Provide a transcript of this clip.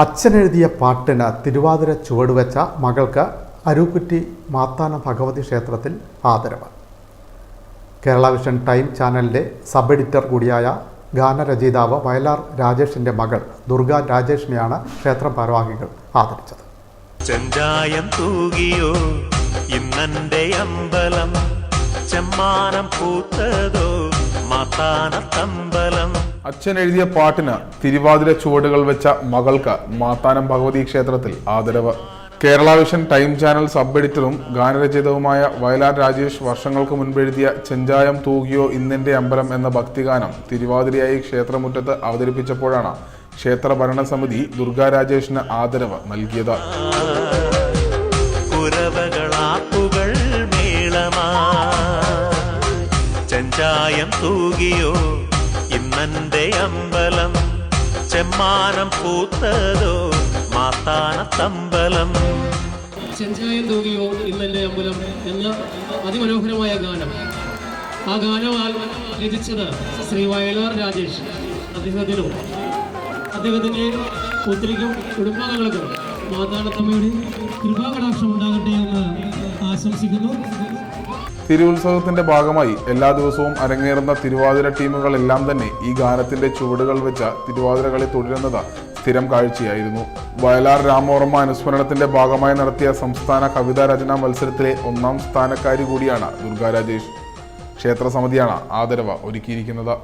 അച്ഛനെഴുതിയ പാട്ടിന് തിരുവാതിര ചുവടുവെച്ച മകൾക്ക് അരൂക്കുറ്റി മാത്താന ഭഗവതി ക്ഷേത്രത്തിൽ ആദരവ്. കേരള വിഷൻ ടൈം ചാനലിൻ്റെ സബ് എഡിറ്റർ കൂടിയായ ഗാനരചയിതാവ് വയലാർ രാജേഷിൻ്റെ മകൾ ദുർഗ രാജേഷിനെയാണ് ക്ഷേത്ര ഭാരവാഹികൾ ആദരിച്ചത്. ചെഞ്ചായം തൂകിയോ ഇന്നന്റെ അമ്പലം, ചെമ്മാനം പൂത്തതോ മാത്താനത്തമ്പലം. അച്ഛൻ എഴുതിയ പാട്ടിന് തിരുവാതിര ചുവടുകൾ വെച്ച മകൾക്ക് മാത്താനം ഭഗവതി ക്ഷേത്രത്തിൽ ആദരവ്. Kerala vision time channel sub എഡിറ്ററും ഗാനരചയിതാവുമായ വയലാർ രാജേഷ് വർഷങ്ങൾക്ക് മുൻപ് എഴുതിയ ചെഞ്ചായം തൂകിയോ ഇന്നെന്റെ അമ്പലം എന്ന ഭക്തിഗാനം തിരുവാതിരയായി ക്ഷേത്രമുറ്റത്ത് അവതരിപ്പിച്ചപ്പോഴാണ് ക്ഷേത്ര ഭരണസമിതി ദുർഗ രാജേഷിന് ആദരവ് നൽകിയത്. ചെഞ്ചായം തൂകിയോ ഇന്നന്റെ അമ്പലം, ചെമ്മാനം പൂത്തതോ മാത്താനത്തമ്പലം. ചെഞ്ചായം തൂകിയോ ഇന്നെന്റെ അമ്പലം എന്ന അതിമനോഹരമായ ഗാനം, ആ ഗാനം രചിച്ചത് ശ്രീ വയലാർ രാജേഷ്. അദ്ദേഹത്തിനും അദ്ദേഹത്തിൻ്റെ പുത്രിക്കും കുടുംബാംഗങ്ങൾക്കും മാതാനത്തമ്മയുടെ കൃപാകടാക്ഷം ഉണ്ടാകട്ടെ എന്ന് ആശംസിക്കുന്നു. തിരുവുത്സവത്തിന്റെ ഭാഗമായി എല്ലാ ദിവസവും അരങ്ങേറുന്ന തിരുവാതിര ടീമുകളെല്ലാം തന്നെ ഈ ഗാനത്തിന്റെ ചുവടുകൾ വെച്ച തിരുവാതിര കളി തുടരുന്നത് സ്ഥിരം കാഴ്ചയായിരുന്നു. വയലാർ രാമോർമ്മ അനുസ്മരണത്തിന്റെ ഭാഗമായി നടത്തിയ സംസ്ഥാന കവിതാ രചനാ മത്സരത്തിലെ 1ാം സ്ഥാനക്കാരി കൂടിയാണ് ദുർഗ രാജേഷ്. ക്ഷേത്ര സമിതിയാണ് ആദരവ് ഒരുക്കിയിരിക്കുന്നത്.